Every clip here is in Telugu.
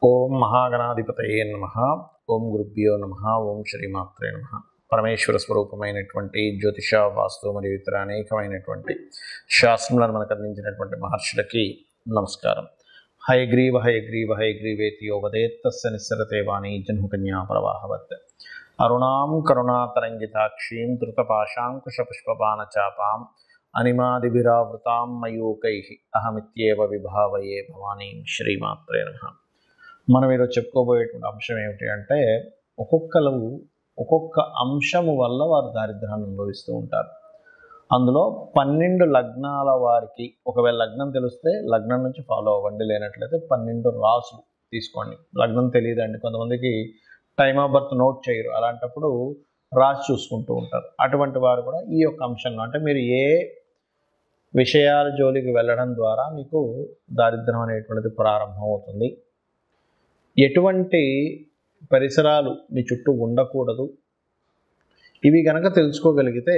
ఓం మహాగణాధిపతయే నమః. ఓం గురుభ్యో నమః. ఓం శ్రీమాత్రే నమః. పరమేశ్వర స్వరూపమైనటువంటి జ్యోతిష, వాస్తు మరియు ఇతర అనేకమైనటువంటి శాస్త్రములను మనకు అందించినటువంటి మహర్షులకి నమస్కారం. హయగ్రీవ హయగ్రీవ హయగ్రీవేతి యోవదేత్తస్య నిస్సరతే వాణి జన్మకన్యా ప్రవాహవత్. అరుణాం కరుణాతరంగితాక్షీం ధృతపాశాంకుశపుష్పబాణచాపాం అనిమాదిభిరావృతాం మయూకైః అహమిత్యేవ విభావయే భవానీం. శ్రీమాత్రే నమః. మనం ఈరోజు చెప్పుకోబోయేటువంటి అంశం ఏమిటి అంటే, ఒక్కొక్క అంశము వల్ల వారు దారిద్ర్యాన్ని అనుభవిస్తూ ఉంటారు. అందులో 12 లగ్నాల వారికి, ఒకవేళ లగ్నం తెలిస్తే లగ్నం నుంచి ఫాలో అవ్వండి, లేనట్లయితే 12 రాసులు తీసుకోండి. లగ్నం తెలియదండి, కొంతమందికి టైమ్ ఆఫ్ బర్త్ నోట్ చేయరు, అలాంటప్పుడు రాసి చూసుకుంటూ ఉంటారు. అటువంటి వారు కూడా ఈ యొక్క అంశంలో, అంటే మీరు ఏ విషయాల జోలికి వెళ్ళడం ద్వారా మీకు దారిద్ర్యం అనేటువంటిది ప్రారంభం అవుతుంది, ఎటువంటి పరిసరాలు మీ చుట్టూ ఉండకూడదు, ఇవి కనుక తెలుసుకోగలిగితే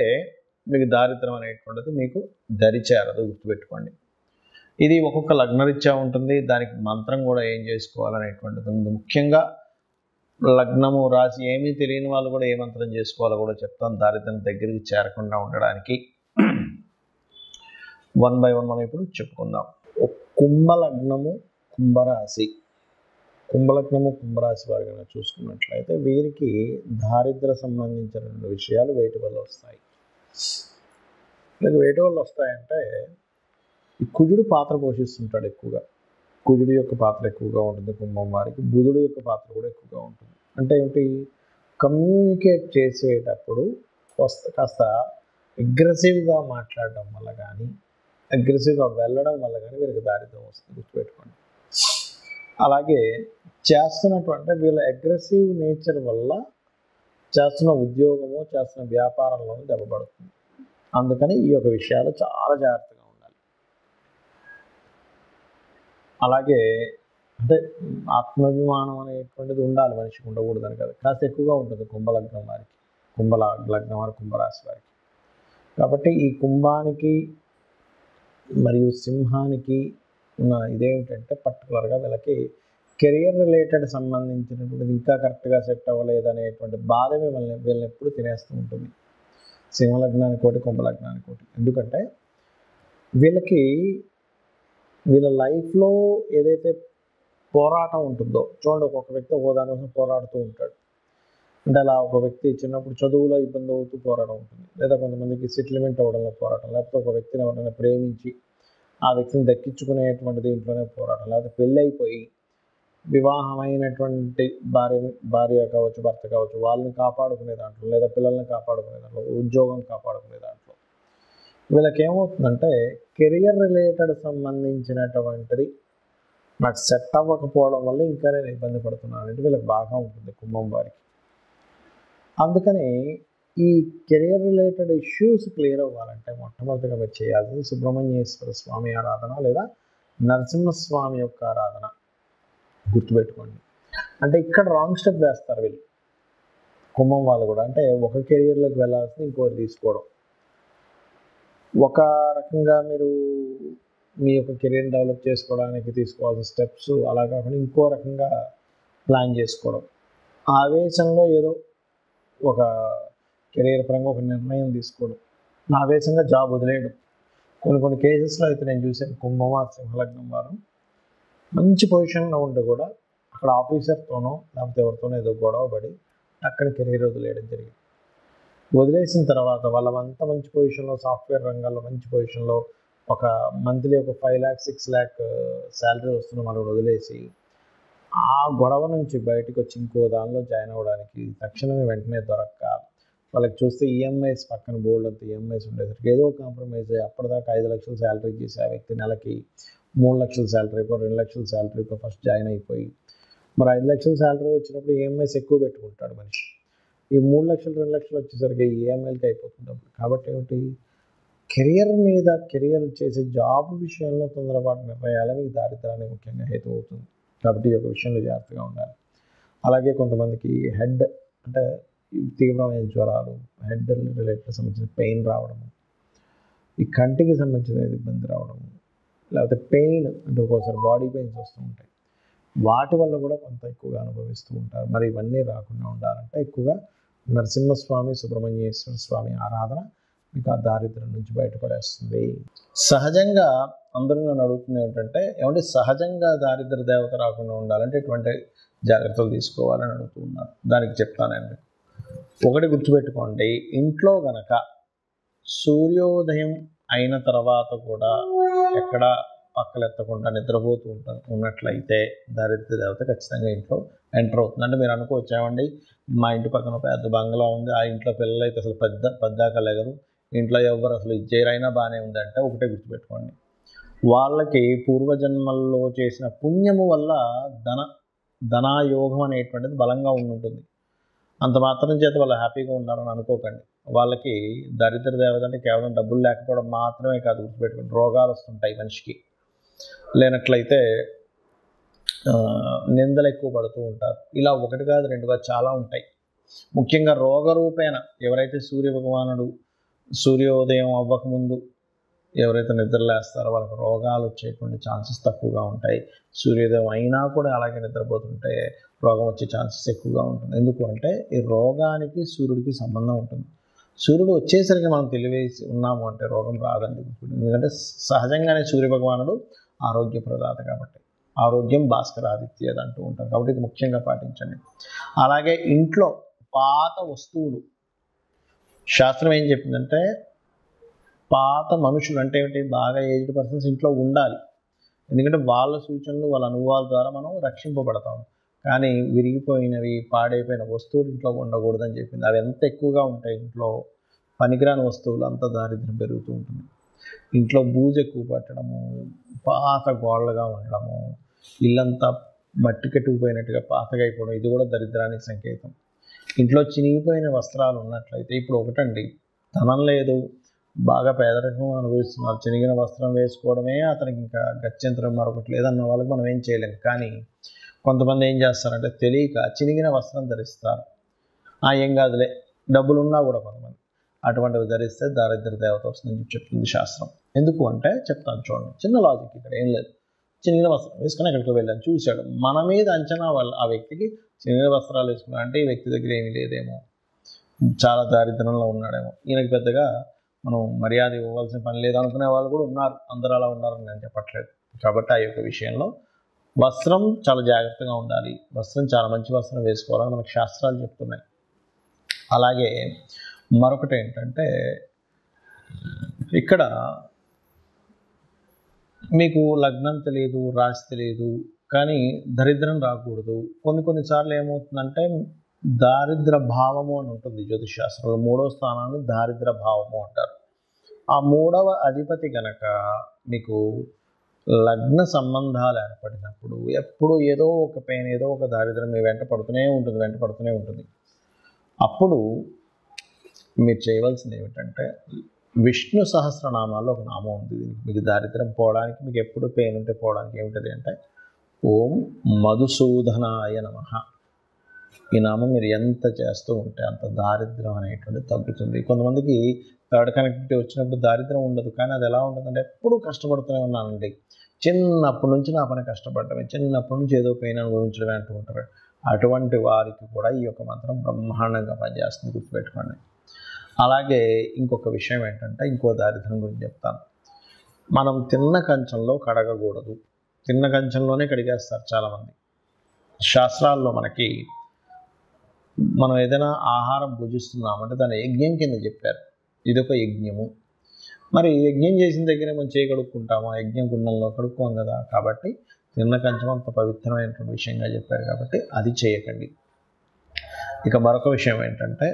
మీకు దారిద్ర్యం అనేటువంటిది మీకు దరిచేరదు. గుర్తుపెట్టుకోండి. ఇది ఒక్కొక్క లగ్నరీత్యా ఉంటుంది, దానికి మంత్రం కూడా ఏం చేసుకోవాలనేటువంటిది ఉంది. ముఖ్యంగా లగ్నము రాసి ఏమీ తెలియని వాళ్ళు కూడా ఏ మంత్రం చేసుకోవాలో కూడా చెప్తాను, దారిద్ర్యం దగ్గరికి చేరకుండా ఉండడానికి. 1 by 1 మనం ఇప్పుడు చెప్పుకుందాం. కుంభలగ్నము, కుంభరాశి. కుంభలగ్నము, కుంభరాశి వారు కనుక చూసుకున్నట్లయితే వీరికి దారిద్ర సంబంధించిన విషయాలు వేటి వల్ల వస్తాయి. వేటి వల్ల వస్తాయంటే, ఈ కుజుడు పాత్ర పోషిస్తుంటాడు ఎక్కువగా. కుజుడు యొక్క పాత్ర ఎక్కువగా ఉంటుంది కుంభం వారికి. బుధుడు యొక్క పాత్ర కూడా ఎక్కువగా ఉంటుంది. అంటే ఏమిటి, కమ్యూనికేట్ చేసేటప్పుడు కాస్త అగ్రెసివ్గా మాట్లాడడం వల్ల కానీ, అగ్రెసివ్గా వెళ్ళడం వల్ల కానీ వీరికి దారిద్ర్యం వస్తుంది. గుర్తుపెట్టుకోండి. అలాగే చేస్తున్నటువంటి వీళ్ళ అగ్రెసివ్ నేచర్ వల్ల చేస్తున్న ఉద్యోగము, చేస్తున్న వ్యాపారంలోనూ దెబ్బపడుతుంది. అందుకని ఈ యొక్క విషయాలు చాలా జాగ్రత్తగా ఉండాలి. అలాగే అంటే ఆత్మాభిమానం అనేటువంటిది ఉండాలి, మనిషికి ఉండకూడదని కదా, కాస్త ఎక్కువగా ఉంటుంది కుంభలగ్నం వారికి, కుంభలగ్నం వారి, కుంభరాశి వారికి. కాబట్టి ఈ కుంభానికి మరియు సింహానికి ఉన్న ఇదేమిటంటే, పర్టికులర్గా వీళ్ళకి కెరియర్ రిలేటెడ్ సంబంధించినటువంటిది ఇంకా కరెక్ట్గా సెట్ అవ్వలేదు అనేటువంటి బాధ వీళ్ళని ఎప్పుడు తినేస్తూ ఉంటుంది. సింహలగ్నానికి ఒకటి, కుంభలగ్నానికి ఒకటి. ఎందుకంటే వీళ్ళకి వీళ్ళ లైఫ్లో ఏదైతే పోరాటం ఉంటుందో చూడండి, ఒక్కొక్క వ్యక్తి ఒక్కో దానికోసం పోరాడుతూ ఉంటాడు. అంటే అలా ఒక వ్యక్తి చిన్నప్పుడు చదువులో ఇబ్బంది అవుతూ పోరాటం ఉంటుంది, లేదా కొంతమందికి సెటిల్మెంట్ అవ్వడంలో పోరాటం, లేకపోతే ఒక వ్యక్తిని ఎవరైనా ప్రేమించి ఆ వ్యక్తిని దక్కించుకునేటువంటి దీంట్లోనే పోరాటం, లేకపోతే పెళ్ళి అయిపోయి వివాహమైనటువంటి భార్య కావచ్చు, భర్త కావచ్చు, వాళ్ళని కాపాడుకునే దాంట్లో, లేదా పిల్లల్ని కాపాడుకునే దాంట్లో, ఉద్యోగం కాపాడుకునే దాంట్లో వీళ్ళకి ఏమవుతుందంటే, కెరియర్ రిలేటెడ్ సంబంధించినటువంటిది నాకు సెట్ అవ్వకపోవడం వల్ల ఇంకా నేను ఇబ్బంది పడుతున్నాను అంటే వీళ్ళకి బాగా ఉంటుంది కుంభం వారికి. అందుకని ఈ కెరియర్ రిలేటెడ్ ఇష్యూస్ క్లియర్ అవ్వాలంటే మొట్టమొదటిగా మీరు చేయాల్సింది సుబ్రహ్మణ్యేశ్వర స్వామి ఆరాధన, లేదా నరసింహస్వామి యొక్క ఆరాధన. గుర్తుపెట్టుకోండి. అంటే ఇక్కడ రాంగ్ స్టెప్ వేస్తారు వీళ్ళు, కుంభం వాళ్ళు కూడా. అంటే ఒక కెరియర్లోకి వెళ్ళాల్సింది ఇంకోటి తీసుకోవడం. ఒక రకంగా మీరు మీ యొక్క కెరీర్ డెవలప్ చేసుకోవడానికి తీసుకోవాల్సిన స్టెప్స్ అలా కాకుండా ఇంకో రకంగా ప్లాన్ చేసుకోవడం. ఆవేశంలో ఏదో ఒక కెరీర్ పరంగా ఒక నిర్ణయం తీసుకోవడం, ఆవేశంగా జాబ్ వదిలేయడం. కొన్ని కేసెస్లో అయితే నేను చూసాను, కుంభం సింహలగ్నం వారు మంచి పొజిషన్లో ఉంటే కూడా అక్కడ ఆఫీసర్తోనో లేకపోతే ఎవరితోనో ఏదో గొడవ పడి అక్కడ కెరీర్ వదిలేయడం జరిగింది. వదిలేసిన తర్వాత వాళ్ళంతా మంచి పొజిషన్లో, సాఫ్ట్వేర్ రంగాల్లో మంచి పొజిషన్లో, ఒక మంత్లీ ఒక 5 lakh 6 lakh శాలరీ వస్తున్న వాళ్ళు వదిలేసి ఆ గొడవ నుంచి బయటకు వచ్చి ఇంకో దానిలో జాయిన్ అవ్వడానికి తక్షణమే వెంటనే దొరక్క వాళ్ళకి చూస్తే ఈఎంఐస్ పక్కన బోర్డు అంత ఈఎంఐస్ ఉండేసరికి ఏదో కాంప్రమైజ్ అయ్యి అప్పటిదాకా 5 లక్షల శాలరీ చేసి ఆ వ్యక్తి నెలకి 3 లక్షల శాలరీకో 2 లక్షల శాలరీకో ఫస్ట్ జాయిన్ అయిపోయి, మరి 5 లక్షల శాలరీ వచ్చినప్పుడు ఈఎంఐస్ ఎక్కువ పెట్టుకుంటాడు మనిషి. ఈ 3 లక్షలు 2 లక్షలు వచ్చేసరికి ఈఎంఐలకి అయిపోతుంది. కాబట్టి ఏమిటి, కెరియర్ చేసే జాబ్ విషయంలో తొందరపాటు నిర్ణయాలు మీకు దారిద్ర్యానికి ముఖ్యంగా హేతు అవుతుంది. కాబట్టి ఈ యొక్క విషయంలో జాగ్రత్తగా ఉండాలి. అలాగే కొంతమందికి హెడ్ అంటే తీవ్రమైన జ్వరాలు, హెడ్ రిలేటెడ్ సంబంధించిన పెయిన్ రావడము, ఈ కంటికి సంబంధించిన ఇబ్బంది రావడము, లేకపోతే పెయిన్ అంటే ఒక్కోసారి బాడీ పెయిన్స్ వస్తూ ఉంటాయి. వాటి వల్ల కూడా కొంత ఎక్కువగా అనుభవిస్తూ ఉంటారు. మరి ఇవన్నీ రాకుండా ఉండాలంటే ఎక్కువగా నరసింహస్వామి, సుబ్రహ్మణ్యేశ్వర స్వామి ఆరాధన మీకు ఆ దారిద్ర్యం నుంచి బయటపడేస్తుంది. సహజంగా అందరూ నన్ను అడుగుతుంది ఏంటంటే, ఏమంటే సహజంగా దారిద్ర దేవత రాకుండా ఉండాలంటే ఎటువంటి జాగ్రత్తలు తీసుకోవాలని అడుగుతూ ఉన్నారు. దానికి చెప్తానండి. ఒకటి గుర్తుపెట్టుకోండి, ఇంట్లో గనక సూర్యోదయం అయిన తర్వాత కూడా ఎక్కడ పక్కలెత్తకుండా నిద్రపోతూ ఉన్నట్లయితే దారిద్ర దేవత ఖచ్చితంగా ఇంట్లో ఎంటర్ అవుతుంది. అంటే మీరు అనుకోవచ్చు, ఏమండి మా ఇంటి పక్కన పెద్ద బంగ్లా ఉంది, ఆ ఇంట్లో పిల్లలు అయితే అసలు పెద్దాక లేగరు, ఇంట్లో ఎవరు అసలు ఇజ్జేరైనా బాగానే ఉంది అంటే ఒకటే గుర్తుపెట్టుకోండి, వాళ్ళకి పూర్వజన్మల్లో చేసిన పుణ్యము వల్ల ధనాయోగం అనేటువంటిది బలంగా ఉంటుంది. అంత మాత్రం చేత వాళ్ళు హ్యాపీగా ఉన్నారని అనుకోకండి. వాళ్ళకి దరిద్ర దేవత అంటే కేవలం డబ్బులు లేకపోవడం మాత్రమే కాదు, గుర్తుపెట్టుకోండి, రోగాలు వస్తుంటాయి మనిషికి. లేనట్లయితే నిందలు ఎక్కువ పడుతూ ఉంటారు. ఇలా ఒకటి కాదు రెండు కాదు చాలా ఉంటాయి. ముఖ్యంగా రోగరూపేణ ఎవరైతే సూర్య భగవానుడు సూర్యోదయం అవ్వకముందు ఎవరైతే నిద్రలేస్తారో వాళ్ళకి రోగాలు వచ్చేటువంటి ఛాన్సెస్ తక్కువగా ఉంటాయి. సూర్యోదయం అయినా కూడా అలాగే నిద్రపోతుంటే రోగం వచ్చే ఛాన్సెస్ ఎక్కువగా ఉంటుంది. ఎందుకు అంటే ఈ రోగానికి సూర్యుడికి సంబంధం ఉంటుంది. సూర్యుడు వచ్చేసరికి మనం తెలివేసి ఉన్నాము అంటే రోగం రాదండి. ఎందుకంటే సహజంగానే సూర్య భగవానుడు ఆరోగ్య ప్రదాత కాబట్టి, ఆరోగ్యం భాస్కరాదిత్యది అంటూ ఉంటారు కాబట్టి ఇది ముఖ్యంగా పాటించండి. అలాగే ఇంట్లో పాత వస్తువులు, శాస్త్రం ఏం చెప్పిందంటే పాత మనుషులు అంటే ఏమిటి, బాగా ఏజ్డ్ పర్సన్స్ ఇంట్లో ఉండాలి. ఎందుకంటే వాళ్ళ సూచనలు వాళ్ళ అనుభవాల ద్వారా మనం రక్షింపబడతాం. కానీ విరిగిపోయినవి పాడైపోయిన వస్తువులు ఇంట్లో ఉండకూడదని చెప్పింది. అవి ఎంత ఎక్కువగా ఉంటాయి ఇంట్లో, పనికిరాని వస్తువులు అంత దారిద్ర్యం పెరుగుతూ ఉంటుంది. ఇంట్లో బూజు ఎక్కువ పట్టడము, పాత గోడలుగా ఉండడము, ఇల్లంతా మట్టి కట్టుకుపోయినట్టుగా పాతగా అయిపోవడం, ఇది కూడా దరిద్రానికి సంకేతం. ఇంట్లో చినిగిపోయిన వస్త్రాలు ఉన్నట్లయితే, ఇప్పుడు ఒకటండి, ధనం లేదు, బాగా పేదరికం అనుభవిస్తున్నారు, చినిగిన వస్త్రం వేసుకోవడమే అతనికి ఇంకా గత్యంతరం మరొకటి లేదన్న వాళ్ళకి మనం ఏం చేయలేము. కానీ కొంతమంది ఏం చేస్తారంటే తెలియక చినిగిన వస్త్రం ధరిస్తారు. ఏం కాదులే, డబ్బులు ఉన్నా కూడా కొంతమంది అటువంటివి ధరిస్తే దారిద్ర దేవత వస్తుందని చెప్తుంది శాస్త్రం. ఎందుకు అంటే చెప్తాను చూడండి, చిన్న లాజిక్ ఇక్కడ ఏం లేదు. చినిగిన వస్త్రం వేసుకొని ఎక్కడికి వెళ్ళాను, చూశాడు, మన మీద అంచనా వల్ల ఆ వ్యక్తికి చినిగిన వస్త్రాలు వేసుకున్నా అంటే ఈ వ్యక్తి దగ్గర ఏమీ లేదేమో, చాలా దారిద్రంలో ఉన్నాడేమో, ఈయనకి పెద్దగా మనం మర్యాద ఇవ్వవలసిన పని లేదు అనుకునే వాళ్ళు కూడా ఉన్నారు. అందరూ అలా ఉన్నారని నేను చెప్పట్లేదు. కాబట్టి ఆ యొక్క విషయంలో వస్త్రం చాలా జాగ్రత్తగా ఉండాలి. వస్త్రం చాలా మంచి వస్త్రం వేసుకోవాలని మనకు శాస్త్రాలు చెప్తున్నాయి. అలాగే మరొకటి ఏంటంటే, ఇక్కడ మీకు లగ్నం తెలియదు, రాశి తెలియదు, కానీ దరిద్రం రాకూడదు. కొన్నిసార్లు ఏమవుతుందంటే దారిద్ర భావము అని ఉంటుంది జ్యోతిష్ శాస్త్రంలో. 3వ స్థానాన్ని దారిద్ర భావము అంటారు. ఆ 3వ అధిపతి కనుక మీకు లగ్న సంబంధాలు ఏర్పడినప్పుడు ఎప్పుడు ఏదో ఒక పెయిన్, ఏదో ఒక దారిద్రం మీ వెంట పడుతూనే ఉంటుంది. అప్పుడు మీరు చేయవలసింది ఏమిటంటే, విష్ణు సహస్రనామాల్లో ఒక నామం ఉంది. మీకు దారిద్రం పోవడానికి, మీకు ఎప్పుడు పెయిన్ ఉంటే పోవడానికి ఏమిటది అంటే ఓం మధుసూదనాయ నమః. ఈ నామం మీరు ఎంత చేస్తూ ఉంటే అంత దారిద్రం అనేటువంటి తగ్గుతుంది. కొంతమందికి థర్డ్ కనెక్టివిటీ వచ్చినప్పుడు దారిద్రం ఉండదు, కానీ అది ఎలా ఉంటుందంటే ఎప్పుడూ కష్టపడుతూనే ఉన్నానండి, చిన్నప్పటి నుంచి నా పని కష్టపడటమే, చిన్నప్పటి నుంచి ఏదో పెయిన్ అనుభవించడమే అంటూ ఉంటారు. అటువంటి వారికి కూడా ఈ యొక్క మంత్రం బ్రహ్మాండంగా పనిచేస్తుంది, గుర్తుపెట్టుకోండి. అలాగే ఇంకొక విషయం ఏంటంటే, ఇంకో దారిద్రం గురించి చెప్తాను. మనం తిన్న కంచంలో కడగకూడదు. తిన్న కంచంలోనే కడిగేస్తారు చాలామంది. శాస్త్రాల్లో మనకి మనం ఏదైనా ఆహారం భుజిస్తున్నామంటే దాన్ని యజ్ఞం కింద చెప్పారు. ఇదొక యజ్ఞము. మరి యజ్ఞం చేసిన దగ్గరే మనం చేయి కడుక్కుంటాము, యజ్ఞం గుండంలో కడుక్కోం కదా. కాబట్టి తిన్న కంచం అంత పవిత్రమైనటువంటి విషయంగా చెప్పారు కాబట్టి అది చేయకండి. ఇక మరొక విషయం ఏంటంటే,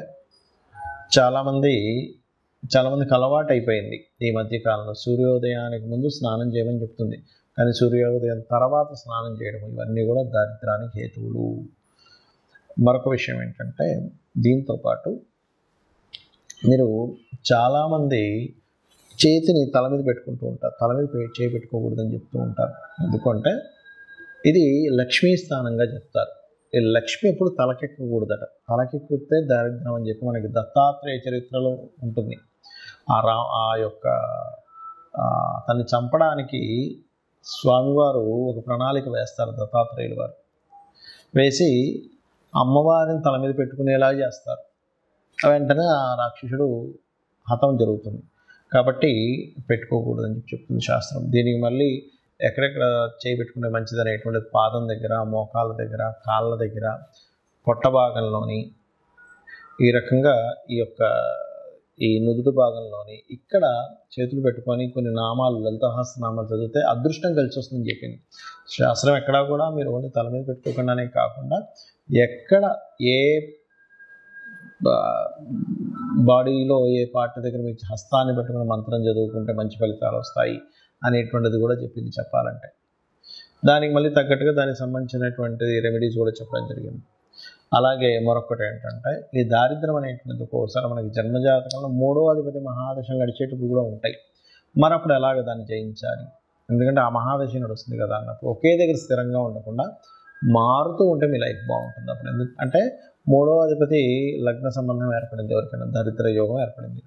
చాలామందికి అలవాటు అయిపోయింది ఈ మధ్యకాలంలో సూర్యోదయానికి ముందు స్నానం చేయమని చెప్తుంది, కానీ సూర్యోదయం తర్వాత స్నానం చేయడం, ఇవన్నీ కూడా దారిద్రానికి హేతువులు. మరొక విషయం ఏంటంటే, దీంతోపాటు మీరు చాలామంది చేతిని తల మీద పెట్టుకుంటూ ఉంటారు, తల మీద చేయి పెట్టుకోకూడదని చెప్తూ ఉంటారు. ఎందుకంటే ఇది లక్ష్మీ స్థానంగా చెప్తారు. ఈ లక్ష్మి ఎప్పుడు తలకెక్కకూడదట, తలకెక్కితే దారిద్రం అని చెప్పి మనకి దత్తాత్రేయ చరిత్రలో ఉంటుంది. ఆ యొక్క తన్ని చంపడానికి స్వామివారు ఒక ప్రణాళిక వేస్తారు, దత్తాత్రేయులు వారు వేసి అమ్మవారిని తల మీద పెట్టుకునేలా చేస్తారు. వెంటనే ఆ రాక్షసుడు హతం జరుగుతుంది. కాబట్టి పెట్టుకోకూడదని చెప్తుంది శాస్త్రం. దీనికి మళ్ళీ ఎక్కడెక్కడ చేయి పెట్టుకుంటే మంచిది అనేటువంటిది పాదం దగ్గర, మోకాళ్ళ దగ్గర, కాళ్ళ దగ్గర, పొట్ట భాగంలోని, ఈ రకంగా ఈ నుదుటి భాగంలోని ఇక్కడ చేతులు పెట్టుకొని కొన్ని నామాలు, లలితాసహస్రనామాలు చదివితే అదృష్టం కలిసి వస్తుందని చెప్పింది శాస్త్రం. ఎక్కడా కూడా మీరు ఓన్లీ తల మీద పెట్టుకోకుండానే కాకుండా ఎక్కడ ఏ బాడీలో ఏ పార్ట్ దగ్గర మీకు హస్తాన్ని పెట్టుకుని మంత్రం చదువుకుంటే మంచి ఫలితాలు వస్తాయి అనేటువంటిది కూడా చెప్పింది చెప్పాలంటే. దానికి మళ్ళీ తగ్గట్టుగా దానికి సంబంధించినటువంటి రెమెడీస్ కూడా చెప్పడం జరిగింది. అలాగే మరొకటి ఏంటంటే, ఈ దారిద్ర్యం అనేటువంటిది ఒక్కోసారి మనకి జన్మజాతకంలో 3వ అధిపతి మహాదశలు నడిచేటప్పుడు కూడా ఉంటాయి. మరి అప్పుడు ఎలాగ దాన్ని జయించాలి? ఎందుకంటే ఆ మహాదశ నడుస్తుంది కదా అన్నప్పుడు ఒకే దగ్గర స్థిరంగా ఉండకుండా మారుతూ ఉంటే మీ లైఫ్ బాగుంటుంది. అప్పుడు ఎందుకంటే 3వ అధిపతి లగ్న సంబంధం ఏర్పడింది, ఎవరికైనా దరిద్ర యోగం ఏర్పడింది.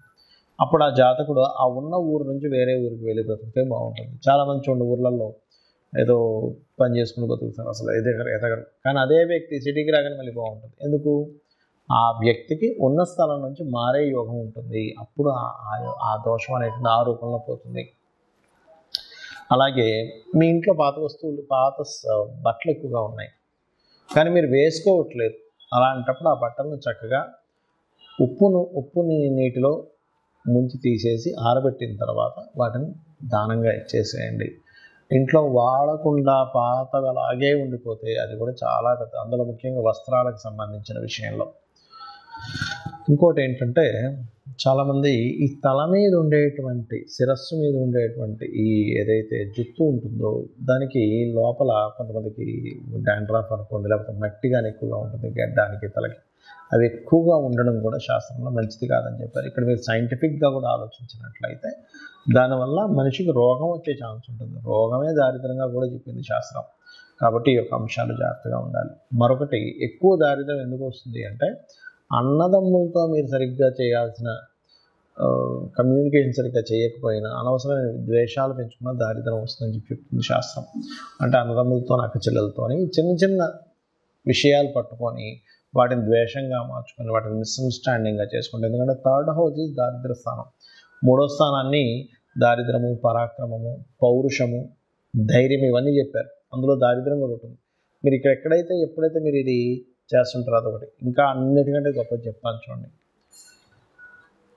అప్పుడు ఆ జాతకుడు ఆ ఉన్న ఊరు నుంచి వేరే ఊరికి వెళ్ళి బ్రతికితే బాగుంటుంది. చాలామంది చూడండి ఊర్లలో ఏదో పని చేసుకుని బతుకుతారు, అసలు ఎదగరు. కానీ అదే వ్యక్తి సిటీకి రాగానే మళ్ళీ బాగుంటుంది. ఎందుకు? ఆ వ్యక్తికి ఉన్న స్థలం నుంచి మారే యోగం ఉంటుంది. అప్పుడు ఆ దోషం అనేటువంటి ఆ రూపంలో పోతుంది. అలాగే మీ ఇంట్లో పాత వస్తువులు, పాత బట్టలు ఎక్కువగా ఉన్నాయి కానీ మీరు వేసుకోవట్లేదు. అలాంటప్పుడు ఆ బట్టలను చక్కగా ఉప్పుని నీటిలో ముంచి తీసేసి ఆరబెట్టిన తర్వాత వాటిని దానంగా ఇచ్చేసేయండి. ఇంట్లో వాడకుండా పాతగా అలాగే ఉండిపోతే అది కూడా చాలా పెద్ద, అందులో ముఖ్యంగా వస్త్రాలకు సంబంధించిన విషయంలో. ఇంకోటి ఏంటంటే, చాలామంది ఈ తల మీద ఉండేటువంటి, శిరస్సు మీద ఉండేటువంటి ఈ ఏదైతే జుత్తు ఉంటుందో దానికి లోపల కొంతమందికి డాండ్రఫ్ అనుకోండి, లేకపోతే మట్టి కానీ ఎక్కువగా ఉంటుంది గడ్డానికి, తలకి. అవి ఎక్కువగా ఉండడం కూడా శాస్త్రంలో మంచిది కాదని చెప్పారు. ఇక్కడ మీరు సైంటిఫిక్గా కూడా ఆలోచించినట్లయితే దానివల్ల మనిషికి రోగం వచ్చే ఛాన్స్ ఉంటుంది. రోగమే దారిద్రంగా కూడా చెప్పింది శాస్త్రం. కాబట్టి ఈ యొక్క అంశాలు జాగ్రత్తగా ఉండాలి. మరొకటి, ఎక్కువ దారిద్రం ఎందుకు వస్తుంది అంటే, అన్నదమ్ములతో మీరు సరిగ్గా చేయాల్సిన కమ్యూనికేషన్ సరిగ్గా చేయకపోయినా అనవసరమైన ద్వేషాలు పెంచుకున్న దారిద్రం వస్తుందని చెప్తుంది శాస్త్రం. అంటే అన్నదమ్ములతో, అక్క చెల్లెలతోని చిన్న చిన్న విషయాలు పట్టుకొని వాటిని ద్వేషంగా మార్చుకొని వాటిని మిస్అండర్స్టాండింగ్గా చేసుకుంటాం. ఎందుకంటే 3rd హౌస్ ఈజ్ దారిద్ర స్థానం. 3వ స్థానాన్ని దారిద్రము, పరాక్రమము, పౌరుషము, ధైర్యం ఇవన్నీ చెప్పారు. అందులో దారిద్రం కూడా ఉంటుంది. మీరు ఇక్కడ ఎప్పుడైతే మీరు ఇది చేస్తుంటారో అదొకటి. ఇంకా అన్నిటికంటే గొప్పది చెప్తాను చూడండి.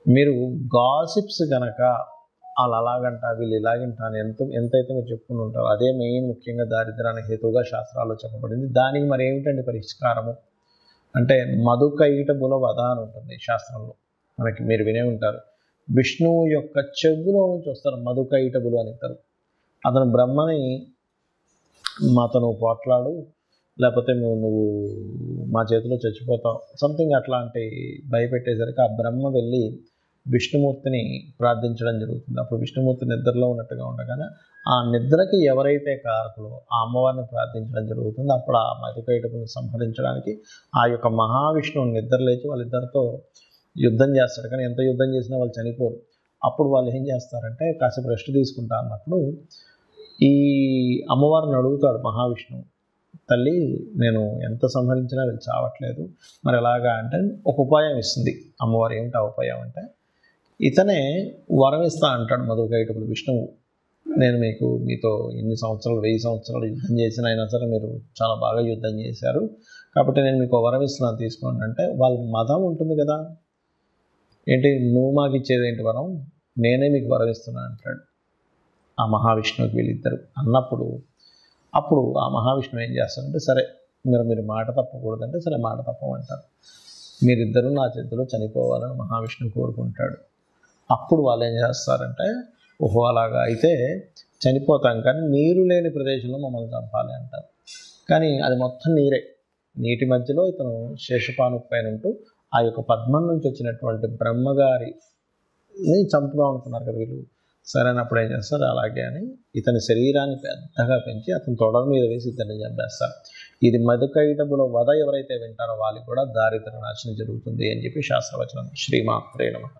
మీరు గాసిప్స్ కనుక వాళ్ళు అలాగంట వీళ్ళు ఇలాగంట అని ఎంతైతే మీరు చెప్పుకుని ఉంటారో అదే మెయిన్ ముఖ్యంగా దారిద్రానికి హేతువుగా శాస్త్రాల్లో చెప్పబడింది. దానికి మరి ఏమిటండి పరిష్కారము అంటే, మధుకైటబుల వధ అని ఉంటుంది శాస్త్రంలో. మనకి మీరు వినే ఉంటారు. విష్ణువు యొక్క చెవులో నుంచి వస్తారు మధుకైటబులు అని ఇస్తారు. అతను బ్రహ్మని మాతో నువ్వు పోట్లాడు, లేకపోతే నువ్వు మా చేతిలో చచ్చిపోతావు, సంథింగ్ అట్లాంటి భయపెట్టేసరికి ఆ బ్రహ్మ వెళ్ళి విష్ణుమూర్తిని ప్రార్థించడం జరుగుతుంది. అప్పుడు విష్ణుమూర్తి నిద్రలో ఉన్నట్టుగా ఉండగానే ఆ నిద్రకి ఎవరైతే కారకులో ఆ అమ్మవారిని ప్రార్థించడం జరుగుతుంది. అప్పుడు ఆ మధుకైటబులను సంహరించడానికి ఆ యొక్క మహావిష్ణువుని నిద్ర లేచి వాళ్ళిద్దరితో యుద్ధం చేస్తాడు. కానీ ఎంత యుద్ధం చేసినా వాళ్ళు చనిపోరు. అప్పుడు వాళ్ళు ఏం చేస్తారంటే, కాసేపు రెస్ట్ తీసుకుంటా అన్నప్పుడు ఈ అమ్మవారిని అడుగుతాడు మహావిష్ణువు, తల్లి నేను ఎంత సంహరించినా వీళ్ళు చావట్లేదు, మరి ఎలాగా అంటే ఒక ఉపాయం ఇస్తుంది అమ్మవారు. ఏమిటి ఆ ఉపాయం అంటే, ఇతనే వరం ఇస్తా అంటాడు మధుకైటబులు విష్ణువు. నేను మీతో ఎన్ని సంవత్సరాలు 1000 సంవత్సరాలు యుద్ధం చేసిన అయినా సరే మీరు చాలా బాగా యుద్ధం చేశారు, కాబట్టి నేను మీకు వరం ఇస్తున్నాను తీసుకోండి అంటే, వాళ్ళ మతం ఉంటుంది కదా, ఏంటి నువ్వు మాకు ఇచ్చేది ఏంటి వరం, నేనే మీకు వరం ఇస్తున్నాను అంటాడు ఆ మహావిష్ణువుకి వీళ్ళిద్దరు. అప్పుడు ఆ మహావిష్ణువు ఏం చేస్తారంటే, సరే మీరు మాట తప్పకూడదంటే సరే మాట తప్పమంటారు. మీరిద్దరూ నా చేతిలో చనిపోవాలని మహావిష్ణువు కోరుకుంటాడు. అప్పుడు వాళ్ళు ఏం చేస్తారంటే, ఓహో అలాగా అయితే చనిపోతాం కానీ నీరు లేని ప్రదేశంలో మమ్మల్ని చంపాలి అంటారు. కానీ అది మొత్తం నీరే. నీటి మధ్యలో ఇతను శేషపాను పైన ఉంటూ ఆ యొక్క పద్మం నుంచి వచ్చినటువంటి బ్రహ్మగారిని చంపుదాం అనుకున్నారు కదా వీళ్ళు. సరైనప్పుడు ఏం చేస్తారు, అలాగే అని ఇతని శరీరాన్ని పెద్దగా పెంచి అతని తొడల మీద వేసి ఇతన్ని చంపేస్తారు. ఇది మధుకైటబుల వధ ఎవరైతే వింటారో వాళ్ళకి కూడా దారిద్ర నాశనం జరుగుతుంది అని చెప్పి శాస్త్రవచనం. శ్రీమాత్రే నమః.